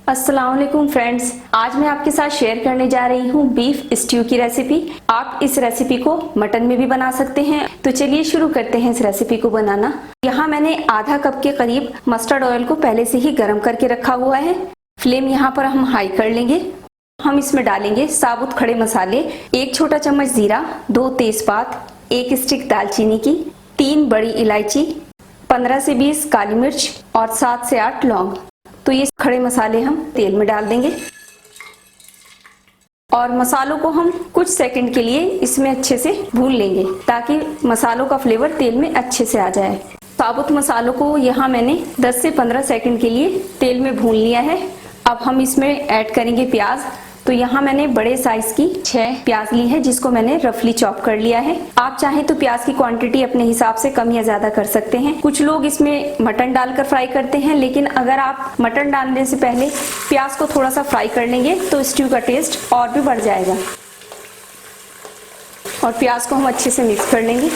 अस्सलाम वालेकुम फ्रेंड्स, आज मैं आपके साथ शेयर करने जा रही हूँ बीफ स्ट्यू की रेसिपी। आप इस रेसिपी को मटन में भी बना सकते हैं। तो चलिए शुरू करते हैं इस रेसिपी को बनाना। यहाँ मैंने आधा कप के करीब मस्टर्ड ऑयल को पहले से ही गर्म करके रखा हुआ है। फ्लेम यहाँ पर हम हाई कर लेंगे। हम इसमें डालेंगे साबुत खड़े मसाले, 1 छोटा चम्मच जीरा, 2 तेजपात, 1 स्टिक दालचीनी की, 3 बड़ी इलायची, 15 से 20 काली मिर्च और 7 से 8 लौंग। तो ये खड़े मसाले हम तेल में डाल देंगे और मसालों को हम कुछ सेकंड के लिए इसमें अच्छे से भून लेंगे ताकि मसालों का फ्लेवर तेल में अच्छे से आ जाए। साबुत मसालों को यहाँ मैंने 10 से 15 सेकंड के लिए तेल में भून लिया है। अब हम इसमें ऐड करेंगे प्याज। तो यहाँ मैंने बड़े साइज की 6 प्याज ली है जिसको मैंने रफली चॉप कर लिया है। आप चाहें तो प्याज की क्वांटिटी अपने हिसाब से कम या ज्यादा कर सकते हैं। कुछ लोग इसमें मटन डालकर फ्राई करते हैं, लेकिन अगर आप मटन डालने से पहले प्याज को थोड़ा सा फ्राई कर लेंगे तो स्ट्यू का टेस्ट और भी बढ़ जाएगा। और प्याज को हम अच्छे से मिक्स कर लेंगे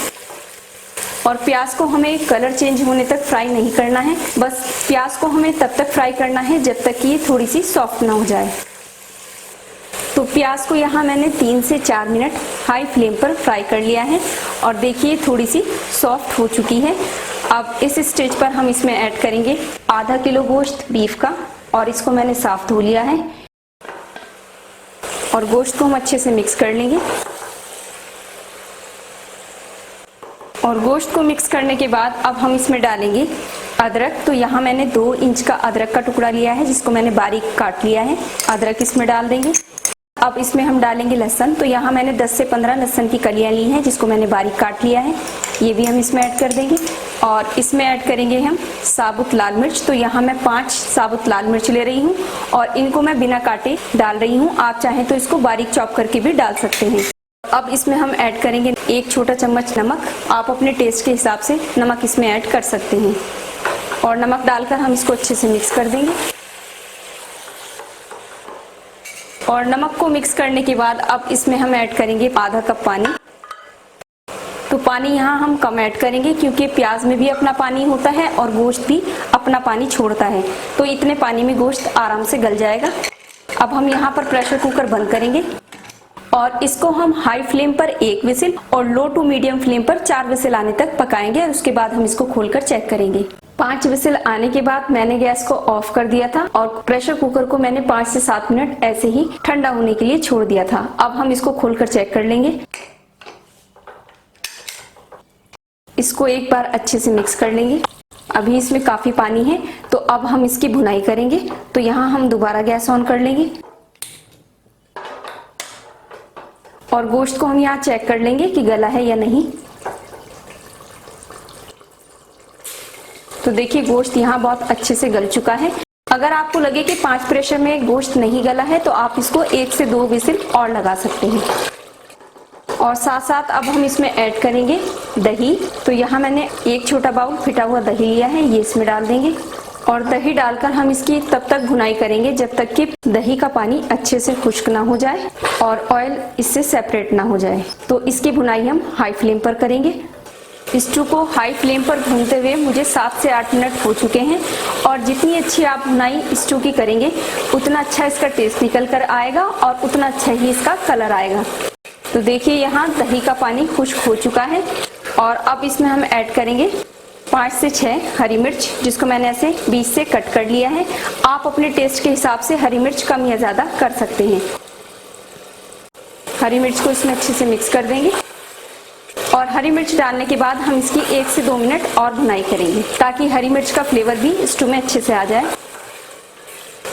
और प्याज को हमें कलर चेंज होने तक फ्राई नहीं करना है। बस प्याज को हमें तब तक फ्राई करना है जब तक कि ये थोड़ी सी सॉफ्ट ना हो जाए। तो प्याज को यहाँ मैंने 3 से 4 मिनट हाई फ्लेम पर फ्राई कर लिया है और देखिए थोड़ी सी सॉफ्ट हो चुकी है। अब इस स्टेज पर हम इसमें ऐड करेंगे आधा किलो गोश्त बीफ का और इसको मैंने साफ धो लिया है और गोश्त को हम अच्छे से मिक्स कर लेंगे। और गोश्त को मिक्स करने के बाद अब हम इसमें डालेंगे अदरक। तो यहाँ मैंने 2 इंच का अदरक का टुकड़ा लिया है जिसको मैंने बारीक काट लिया है। अदरक इसमें डाल देंगे। अब इसमें हम डालेंगे लहसुन। तो यहाँ मैंने 10 से 15 लहसुन की कलियां ली हैं जिसको मैंने बारीक काट लिया है। ये भी हम इसमें ऐड कर देंगे और इसमें ऐड करेंगे हम साबुत लाल मिर्च। तो यहाँ मैं 5 साबुत लाल मिर्च ले रही हूँ और इनको मैं बिना काटे डाल रही हूँ। आप चाहें तो इसको बारीक चॉप करके भी डाल सकते हैं। अब इसमें हम ऐड करेंगे 1 छोटा चम्मच नमक। आप अपने टेस्ट के हिसाब से नमक इसमें ऐड कर सकते हैं और नमक डालकर हम इसको अच्छे से मिक्स कर देंगे। और नमक को मिक्स करने के बाद अब इसमें हम ऐड करेंगे आधा कप पानी। तो पानी यहाँ हम कम ऐड करेंगे क्योंकि प्याज में भी अपना पानी होता है और गोश्त भी अपना पानी छोड़ता है। तो इतने पानी में गोश्त आराम से गल जाएगा। अब हम यहाँ पर प्रेशर कुकर बंद करेंगे और इसको हम हाई फ्लेम पर 1 विसिल और लो टू मीडियम फ्लेम पर 4 विसिल आने तक पकाएंगे और उसके बाद हम इसको खोलकर चेक करेंगे। 5 विसिल आने के बाद मैंने गैस को ऑफ कर दिया था और प्रेशर कुकर को मैंने 5 से 7 मिनट ऐसे ही ठंडा होने के लिए छोड़ दिया था। अब हम इसको खोलकर चेक कर लेंगे। इसको एक बार अच्छे से मिक्स कर लेंगे। अभी इसमें काफी पानी है तो अब हम इसकी भुनाई करेंगे। तो यहाँ हम दोबारा गैस ऑन कर लेंगे और गोश्त को हम यहाँ चेक कर लेंगे कि गला है या नहीं। तो देखिए गोश्त यहाँ बहुत अच्छे से गल चुका है। अगर आपको लगे कि 5 प्रेशर में गोश्त नहीं गला है तो आप इसको 1 से 2 विसिल और लगा सकते हैं। और साथ साथ अब हम इसमें ऐड करेंगे दही। तो यहाँ मैंने 1 छोटा बाउल फिटा हुआ दही लिया है, ये इसमें डाल देंगे और दही डालकर हम इसकी तब तक भुनाई करेंगे जब तक कि दही का पानी अच्छे से खुश्क ना हो जाए और ऑयल इससे सेपरेट ना हो जाए। तो इसकी भुनाई हम हाई फ्लेम पर करेंगे। स्टू को हाई फ्लेम पर भूनते हुए मुझे 7 से 8 मिनट हो चुके हैं और जितनी अच्छी आप भुनाई स्टू की करेंगे उतना अच्छा इसका टेस्ट निकल कर आएगा और उतना अच्छा ही इसका कलर आएगा। तो देखिए यहाँ दही का पानी खुश्क हो चुका है और अब इसमें हम ऐड करेंगे 5 से 6 हरी मिर्च जिसको मैंने ऐसे बीच से कट कर लिया है। आप अपने टेस्ट के हिसाब से हरी मिर्च कम या ज्यादा कर सकते हैं। हरी मिर्च को इसमें अच्छे से मिक्स कर देंगे और हरी मिर्च डालने के बाद हम इसकी 1 से 2 मिनट और भुनाई करेंगे ताकि हरी मिर्च का फ्लेवर भी स्टू में अच्छे से आ जाए।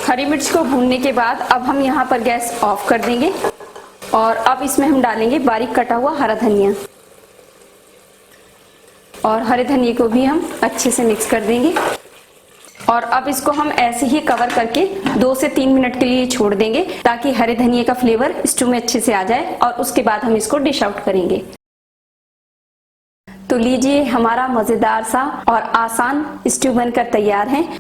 हरी मिर्च को भूनने के बाद अब हम यहाँ पर गैस ऑफ कर देंगे और अब इसमें हम डालेंगे बारीक कटा हुआ हरा धनिया और हरे धनिए को भी हम अच्छे से मिक्स कर देंगे। और अब इसको हम ऐसे ही कवर करके 2 से 3 मिनट के लिए छोड़ देंगे ताकि हरे धनिए का फ्लेवर स्टू में अच्छे से आ जाए और उसके बाद हम इसको डिश आउट करेंगे। तो लीजिए हमारा मजेदार सा और आसान स्ट्यू बनकर तैयार है।